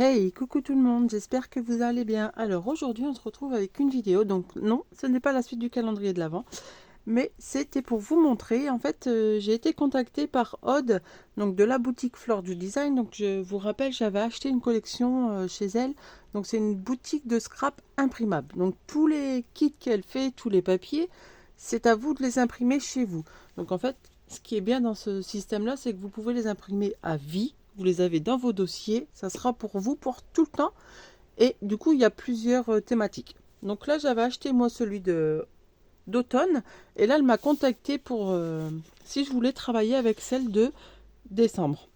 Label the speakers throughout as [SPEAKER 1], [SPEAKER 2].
[SPEAKER 1] Hey, coucou tout le monde, j'espère que vous allez bien. Alors aujourd'hui on se retrouve avec une vidéo, donc non, ce n'est pas la suite du calendrier de l'Avent, mais c'était pour vous montrer, en fait j'ai été contactée par Aude, donc de la boutique Flore du Design, donc je vous rappelle j'avais acheté une collection chez elle, donc c'est une boutique de scrap imprimable, donc tous les kits qu'elle fait, tous les papiers, c'est à vous de les imprimer chez vous. Donc en fait, ce qui est bien dans ce système-là, c'est que vous pouvez les imprimer à vie. Vous les avez dans vos dossiers, ça sera pour vous pour tout le temps. Et du coup, il y a plusieurs thématiques. Donc là, j'avais acheté moi celui de d'automne. Et là, elle m'a contacté pour si je voulais travailler avec celle de décembre.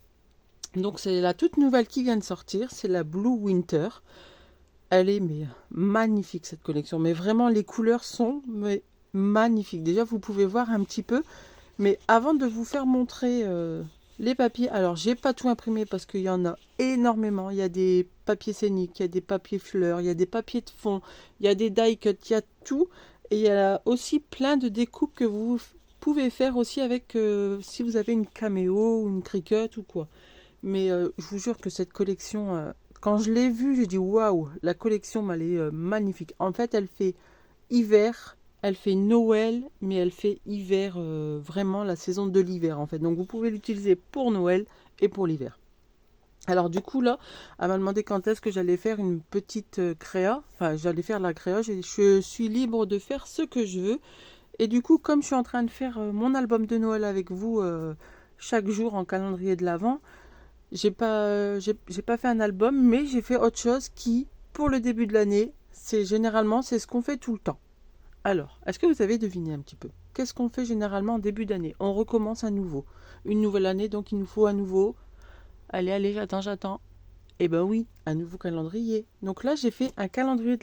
[SPEAKER 1] Donc c'est la toute nouvelle qui vient de sortir, c'est la Blue Winter. Elle est mais magnifique cette collection. Mais vraiment, les couleurs sont magnifiques. Déjà, vous pouvez voir un petit peu. Mais avant de vous faire montrer les papiers, alors j'ai pas tout imprimé parce qu'il y en a énormément. Il y a des papiers scéniques, il y a des papiers fleurs, il y a des papiers de fond, il y a des die cuts, il y a tout. Et il y a aussi plein de découpes que vous pouvez faire aussi avec si vous avez une caméo ou une Cricut ou quoi. Mais je vous jure que cette collection, quand je l'ai vue, j'ai dit waouh, la collection elle est magnifique. En fait, elle fait hiver, elle fait Noël, mais elle fait hiver, vraiment la saison de l'hiver en fait. Donc vous pouvez l'utiliser pour Noël et pour l'hiver. Alors du coup là, elle m'a demandé quand est-ce que j'allais faire une petite créa. Enfin, j'allais faire la créa. Je suis libre de faire ce que je veux. Et du coup, comme je suis en train de faire mon album de Noël avec vous chaque jour en calendrier de l'Avent, j'ai pas fait un album, mais j'ai fait autre chose qui, pour le début de l'année, c'est ce qu'on fait tout le temps. Alors, est-ce que vous avez deviné un petit peu? Qu'est-ce qu'on fait généralement en début d'année? On recommence à nouveau. Une nouvelle année, donc il nous faut à nouveau. Allez, allez, j'attends. Eh ben oui, un nouveau calendrier. Donc là, j'ai fait un calendrier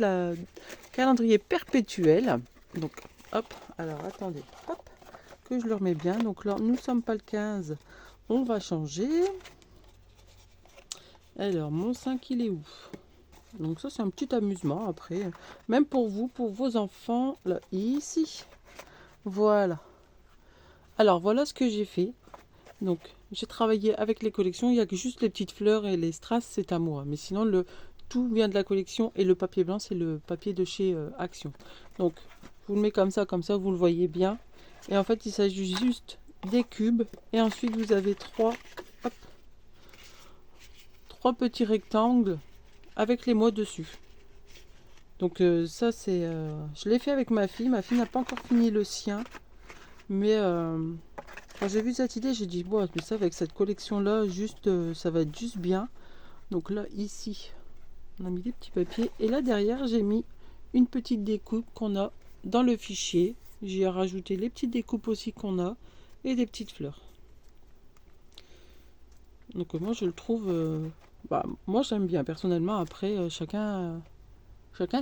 [SPEAKER 1] calendrier perpétuel. Donc, hop, alors attendez, hop, que je le remets bien. Donc là, nous ne sommes pas le 15. On va changer. Alors, mon 5, il est où? Donc ça, c'est un petit amusement après. Même pour vous, pour vos enfants, là, ici. Voilà. Alors voilà ce que j'ai fait. Donc j'ai travaillé avec les collections. Il n'y a que juste les petites fleurs et les strass, c'est à moi. Mais sinon, tout vient de la collection et le papier blanc, c'est le papier de chez Action. Donc je vous le mets comme ça, vous le voyez bien. Et en fait, il s'agit juste des cubes. Et ensuite, vous avez hop, trois petits rectangles avec les mots dessus. Donc ça, je l'ai fait avec ma fille. Ma fille n'a pas encore fini le sien. Mais quand j'ai vu cette idée, j'ai dit, bon, mais ça, avec cette collection-là, juste, ça va être juste bien. Donc là, ici, on a mis des petits papiers. Et là, derrière, j'ai mis une petite découpe qu'on a dans le fichier. J'ai rajouté les petites découpes aussi qu'on a et des petites fleurs. Donc moi, je le trouve... moi, j'aime bien. Personnellement, après, chacun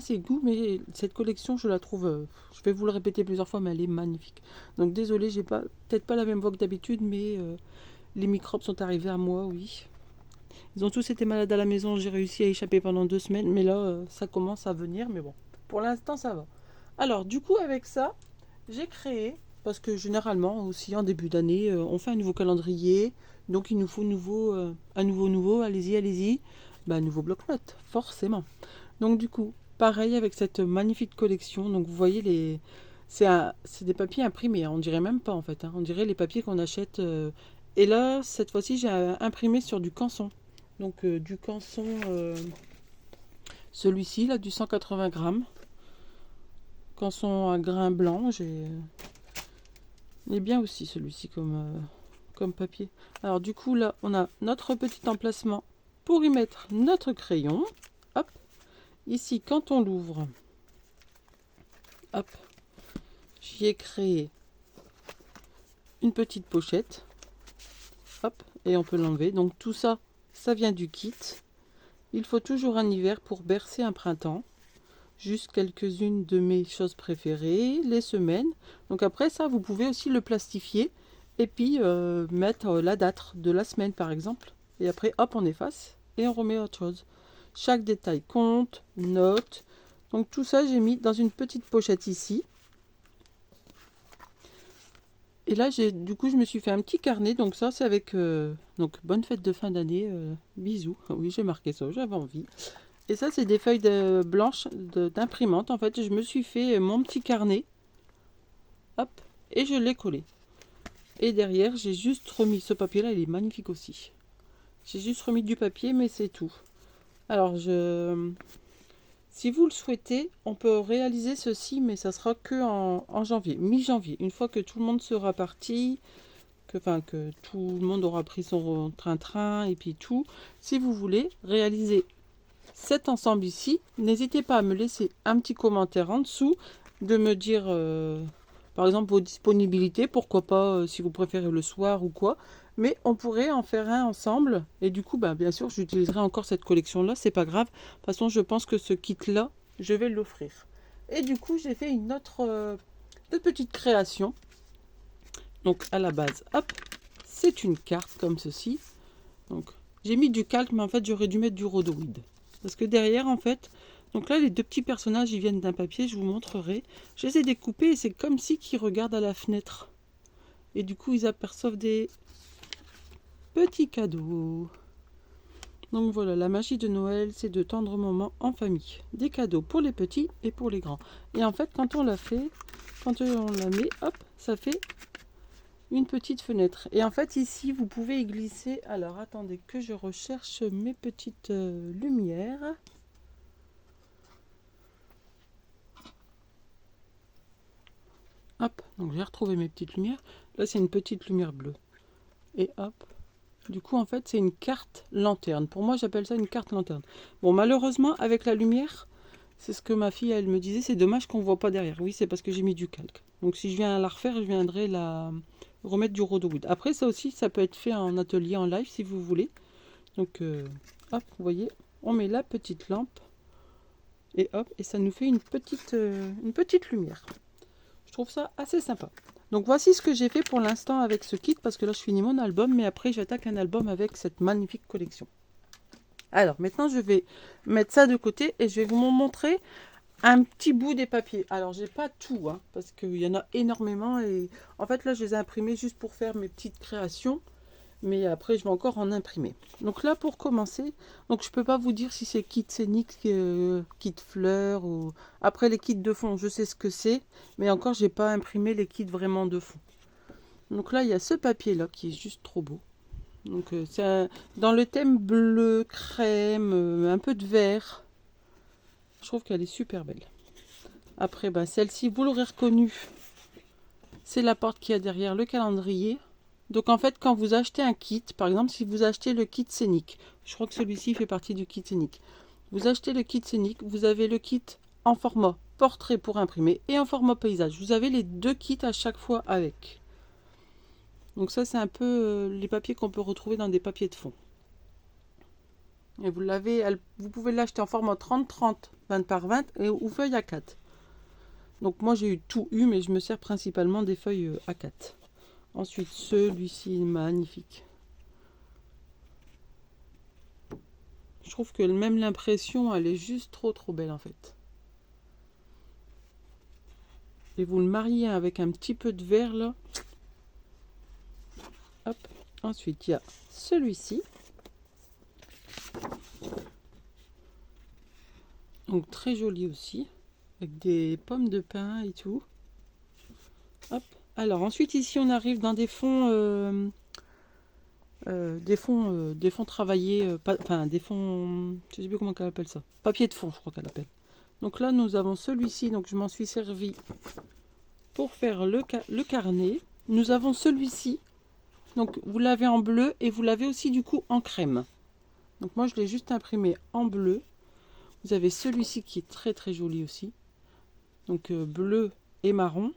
[SPEAKER 1] ses goûts, mais cette collection, je la trouve, je vais vous le répéter plusieurs fois, mais elle est magnifique. Donc désolé, j'ai pas, peut-être pas la même voix que d'habitude, mais les microbes sont arrivés à moi, oui. Ils ont tous été malades à la maison, j'ai réussi à échapper pendant 2 semaines, mais là, ça commence à venir, mais bon, pour l'instant, ça va. Alors, du coup, avec ça, j'ai créé, parce que généralement, aussi en début d'année, on fait un nouveau calendrier, donc il nous faut un nouveau, allez-y, un nouveau bloc-notes, forcément. Donc du coup, pareil avec cette magnifique collection. Donc vous voyez c'est des papiers imprimés, hein. On dirait même pas en fait, hein. On dirait les papiers qu'on achète. Et là, cette fois-ci, j'ai imprimé sur du canson. Donc du canson, celui-ci là, du 180 grammes. Canson à grain blanc. Il est bien aussi celui-ci comme papier. Alors du coup là, on a notre petit emplacement pour y mettre notre crayon. Hop. Ici, quand on l'ouvre, hop, j'y ai créé une petite pochette. Hop, et on peut l'enlever. Donc tout ça, ça vient du kit. Il faut toujours un hiver pour bercer un printemps. Juste quelques-unes de mes choses préférées, les semaines. Donc après ça, vous pouvez aussi le plastifier et puis mettre la date de la semaine par exemple. Et après, hop, on efface et on remet autre chose. Chaque détail compte, note. Donc tout ça, j'ai mis dans une petite pochette ici. Et là, du coup, je me suis fait un petit carnet. Donc ça, c'est avec... donc, bonne fête de fin d'année. Bisous. Oui, j'ai marqué ça, j'avais envie. Et ça, c'est des feuilles blanches d'imprimante. En fait, je me suis fait mon petit carnet. Hop. Et je l'ai collé. Et derrière, j'ai juste remis ce papier-là. Il est magnifique aussi. J'ai juste remis du papier, mais c'est tout. Alors, si vous le souhaitez, on peut réaliser ceci, mais ça sera que en janvier, mi-janvier. Une fois que tout le monde sera parti, que tout le monde aura pris son train-train et puis tout. Si vous voulez réaliser cet ensemble ici, n'hésitez pas à me laisser un petit commentaire en dessous, de me dire par exemple vos disponibilités, pourquoi pas si vous préférez le soir ou quoi. Mais on pourrait en faire un ensemble. Et du coup, bien sûr, j'utiliserai encore cette collection-là. C'est pas grave. De toute façon, je pense que ce kit-là, je vais l'offrir. Et du coup, j'ai fait une autre petite création. Donc, à la base, hop, c'est une carte comme ceci. Donc, j'ai mis du calque, mais en fait, j'aurais dû mettre du rhodoïde. Parce que derrière, en fait, donc là, les deux petits personnages, ils viennent d'un papier. Je vous montrerai. Je les ai découpés et c'est comme si ils regardent à la fenêtre. Et du coup, ils aperçoivent des petits cadeaux. Donc voilà, la magie de Noël, c'est de tendres moments en famille. Des cadeaux pour les petits et pour les grands. Et en fait, quand on la fait, quand on la met, hop, ça fait une petite fenêtre. Et en fait, ici, vous pouvez y glisser. Alors, attendez que je recherche mes petites lumières. Hop, donc j'ai retrouvé mes petites lumières. Là, c'est une petite lumière bleue. Et hop. Du coup, en fait, c'est une carte lanterne. Pour moi, j'appelle ça une carte lanterne. Bon, malheureusement, avec la lumière, c'est ce que ma fille, elle me disait, c'est dommage qu'on ne voit pas derrière. Oui, c'est parce que j'ai mis du calque. Donc, si je viens la refaire, je viendrai remettre du rhodoïde. Après, ça aussi, ça peut être fait en atelier, en live, si vous voulez. Donc, hop, vous voyez, on met la petite lampe. Et hop, et ça nous fait une petite lumière. Je trouve ça assez sympa. Donc voici ce que j'ai fait pour l'instant avec ce kit, parce que là je finis mon album, mais après j'attaque un album avec cette magnifique collection. Alors maintenant je vais mettre ça de côté et je vais vous montrer un petit bout des papiers. Alors j'ai pas tout, hein, parce qu'il y en a énormément et en fait là je les ai imprimés juste pour faire mes petites créations. Mais après, je vais encore en imprimer. Donc là, pour commencer, donc je peux pas vous dire si c'est kit scénique, kit fleurs ou... Après, les kits de fond, je sais ce que c'est. Mais encore, j'ai pas imprimé les kits vraiment de fond. Donc là, il y a ce papier-là qui est juste trop beau. Donc c'est dans le thème bleu, crème, un peu de vert. Je trouve qu'elle est super belle. Après, celle-ci, vous l'aurez reconnue. C'est la porte qu'il y a derrière le calendrier. Donc en fait, quand vous achetez un kit, par exemple, si vous achetez le kit scénique, je crois que celui-ci fait partie du kit scénique. Vous achetez le kit scénique, vous avez le kit en format portrait pour imprimer et en format paysage. Vous avez les deux kits à chaque fois avec. Donc ça, c'est un peu les papiers qu'on peut retrouver dans des papiers de fond. Et vous pouvez l'acheter en format 30-30, 20 par 20 ou feuille A4. Donc moi, j'ai tout eu, mais je me sers principalement des feuilles A4. Ensuite, celui-ci est magnifique. Je trouve que même l'impression, elle est juste trop belle en fait. Et vous le mariez avec un petit peu de vert là. Hop. Ensuite, il y a celui-ci. Donc très joli aussi. Avec des pommes de pin et tout. Hop. Alors ensuite ici on arrive dans des fonds... des fonds travaillés, des fonds, je sais plus comment elle appelle ça, papier de fond je crois qu'elle appelle. Donc là nous avons celui-ci, donc je m'en suis servi pour faire le carnet. Nous avons celui-ci, donc vous l'avez en bleu et vous l'avez aussi du coup en crème. Donc moi je l'ai juste imprimé en bleu. Vous avez celui-ci qui est très joli aussi, donc bleu et marron.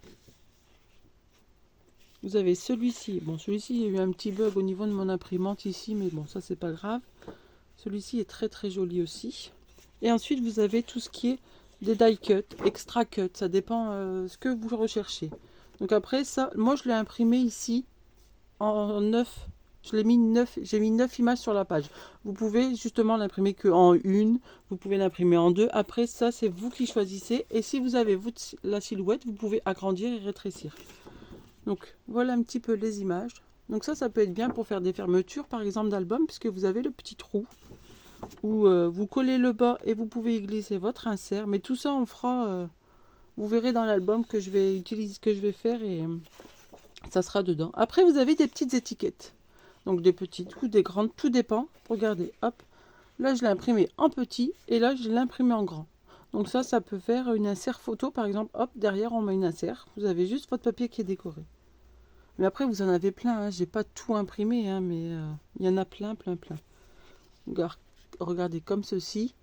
[SPEAKER 1] Vous avez celui-ci. Bon, celui-ci, il y a eu un petit bug au niveau de mon imprimante ici, mais bon, ça, c'est pas grave. Celui-ci est très joli aussi. Et ensuite, vous avez tout ce qui est des die cut, extra cut. Ça dépend ce que vous recherchez. Donc après, ça, moi, je l'ai imprimé ici en 9. Je l'ai mis 9. J'ai mis 9 images sur la page. Vous pouvez justement l'imprimer qu'en une. Vous pouvez l'imprimer en deux. Après, ça, c'est vous qui choisissez. Et si vous avez la silhouette, vous pouvez agrandir et rétrécir. Donc voilà un petit peu les images. Donc ça peut être bien pour faire des fermetures par exemple d'albums, puisque vous avez le petit trou où vous collez le bas et vous pouvez y glisser votre insert. Mais tout ça on fera, vous verrez dans l'album que je vais utiliser, que je vais faire, et ça sera dedans. Après vous avez des petites étiquettes. Donc des petites ou des grandes, tout dépend. Regardez, hop. Là je l'ai imprimé en petit et là je l'ai imprimé en grand. Donc ça peut faire une insert photo par exemple. Hop, derrière on met une insert. Vous avez juste votre papier qui est décoré. Mais après vous en avez plein, hein. J'ai pas tout imprimé, hein, mais il y en a plein. Regardez comme ceci.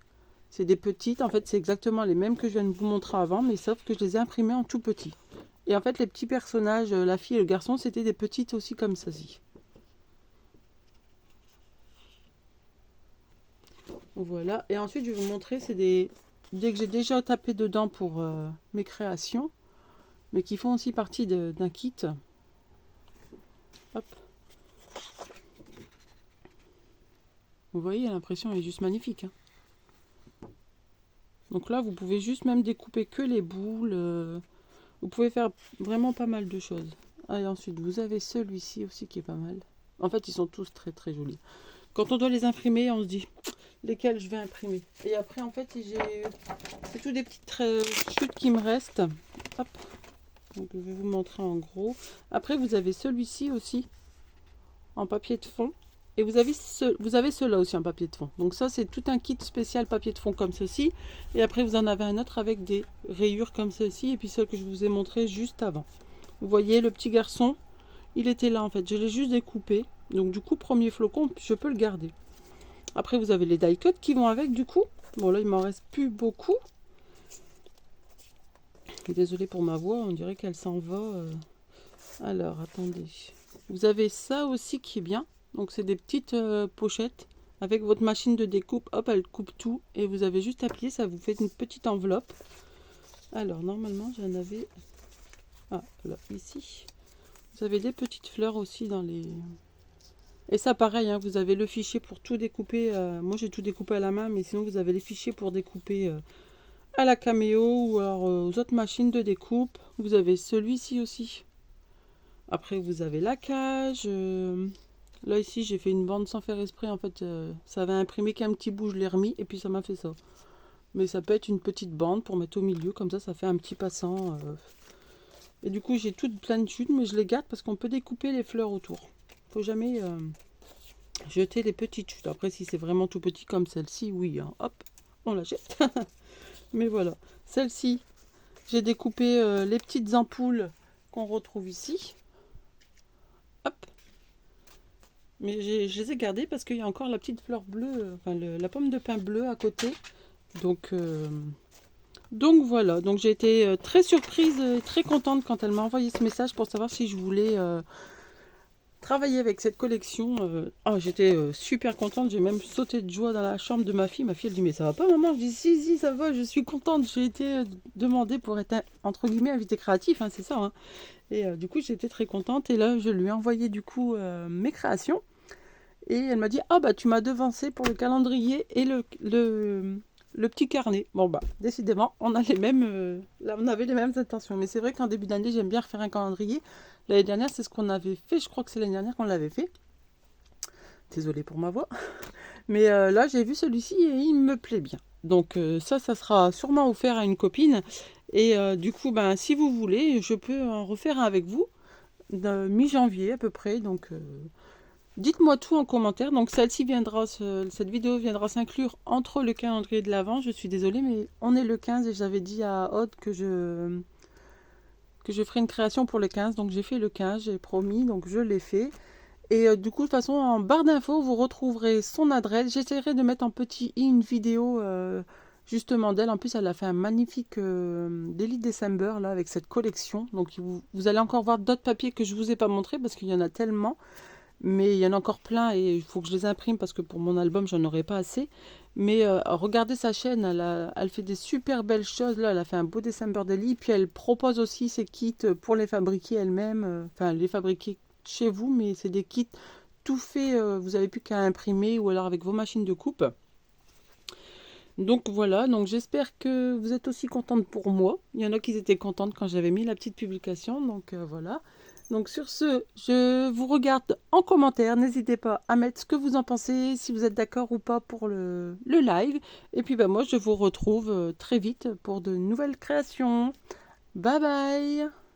[SPEAKER 1] C'est des petites, en fait c'est exactement les mêmes que je viens de vous montrer avant, mais sauf que je les ai imprimées en tout petit. Et en fait les petits personnages, la fille et le garçon, c'était des petites aussi comme ceci. Voilà, et ensuite je vais vous montrer, c'est des dès que j'ai déjà tapé dedans pour mes créations, mais qui font aussi partie d'un kit. Hop. Vous voyez, l'impression est juste magnifique, hein. Donc là, vous pouvez juste même découper que les boules. Vous pouvez faire vraiment pas mal de choses. Ah, et ensuite, vous avez celui-ci aussi qui est pas mal. En fait, ils sont tous très très jolis. Quand on doit les imprimer, on se dit lesquels je vais imprimer. Et après, en fait, c'est tout des petites chutes qui me restent. Hop. Donc, je vais vous montrer en gros. Après, vous avez celui-ci aussi en papier de fond. Et vous avez ceux-là aussi en papier de fond. Donc ça, c'est tout un kit spécial papier de fond comme ceci. Et après, vous en avez un autre avec des rayures comme ceci. Et puis celle que je vous ai montré juste avant. Vous voyez, le petit garçon, il était là en fait. Je l'ai juste découpé. Donc du coup, premier flocon, je peux le garder. Après, vous avez les die cuts qui vont avec du coup. Bon, là, il m'en reste plus beaucoup. Désolée pour ma voix, on dirait qu'elle s'en va. Alors, attendez. Vous avez ça aussi qui est bien. Donc c'est des petites pochettes avec votre machine de découpe. Hop, elle coupe tout et vous avez juste à plier, ça vous fait une petite enveloppe. Alors normalement j'en avais... Ah, là, ici. Vous avez des petites fleurs aussi dans les... Et ça pareil, hein, vous avez le fichier pour tout découper. Moi j'ai tout découpé à la main, mais sinon vous avez les fichiers pour découper à la Cameo ou alors aux autres machines de découpe. Vous avez celui-ci aussi. Après vous avez la cage... Là ici j'ai fait une bande sans faire exprès, en fait ça avait imprimé qu'un petit bout, je l'ai remis et puis ça m'a fait ça. Mais ça peut être une petite bande pour mettre au milieu, comme ça fait un petit passant. Et du coup j'ai toutes plein de chutes, mais je les garde parce qu'on peut découper les fleurs autour. Faut jamais jeter les petites chutes. Après si c'est vraiment tout petit comme celle-ci, oui, hein, hop, on la jette. Mais voilà, celle-ci, j'ai découpé les petites ampoules qu'on retrouve ici. Hop. Mais je les ai gardées parce qu'il y a encore la petite fleur bleue, enfin la pomme de pin bleue à côté. Donc voilà, donc j'ai été très surprise, très contente quand elle m'a envoyé ce message pour savoir si je voulais travailler avec cette collection. Oh, j'étais super contente, j'ai même sauté de joie dans la chambre de ma fille. Ma fille elle dit mais ça va pas maman? Je dis si ça va, je suis contente. J'ai été demandée pour être entre guillemets invité créatif, hein, c'est ça, hein. Et du coup j'étais très contente et là je lui ai envoyé du coup mes créations. Et elle m'a dit ah bah tu m'as devancé pour le calendrier et le petit carnet. Bon bah décidément on a les mêmes là on avait les mêmes intentions. Mais c'est vrai qu'en début d'année j'aime bien refaire un calendrier. L'année dernière c'est ce qu'on avait fait. Je crois que c'est l'année dernière qu'on l'avait fait. Désolée pour ma voix. Mais là j'ai vu celui-ci et il me plaît bien. Donc ça sera sûrement offert à une copine. Et du coup ben si vous voulez je peux en refaire un avec vous de mi-janvier à peu près. Donc dites-moi tout en commentaire. Donc celle-ci viendra, cette vidéo viendra s'inclure entre le calendrier de l'Avent. Je suis désolée, mais on est le 15 et j'avais dit à Aude que je ferai une création pour le 15. Donc j'ai fait le 15, j'ai promis, donc je l'ai fait. Et du coup, de toute façon, en barre d'infos, vous retrouverez son adresse. J'essaierai de mettre en petit une vidéo justement d'elle. En plus, elle a fait un magnifique Daily December là, avec cette collection. Donc vous allez encore voir d'autres papiers que je ne vous ai pas montré parce qu'il y en a tellement. Mais il y en a encore plein et il faut que je les imprime parce que pour mon album, j'en aurai pas assez. Mais regardez sa chaîne, elle fait des super belles choses. Là, elle a fait un beau December Daily. Puis elle propose aussi ses kits pour les fabriquer elle-même. Enfin, les fabriquer chez vous, mais c'est des kits tout faits. Vous n'avez plus qu'à imprimer ou alors avec vos machines de coupe. Donc voilà, donc j'espère que vous êtes aussi contente pour moi. Il y en a qui étaient contentes quand j'avais mis la petite publication. Donc voilà. Donc sur ce, je vous regarde en commentaire. N'hésitez pas à mettre ce que vous en pensez, si vous êtes d'accord ou pas pour le live. Et puis moi, je vous retrouve très vite pour de nouvelles créations. Bye bye!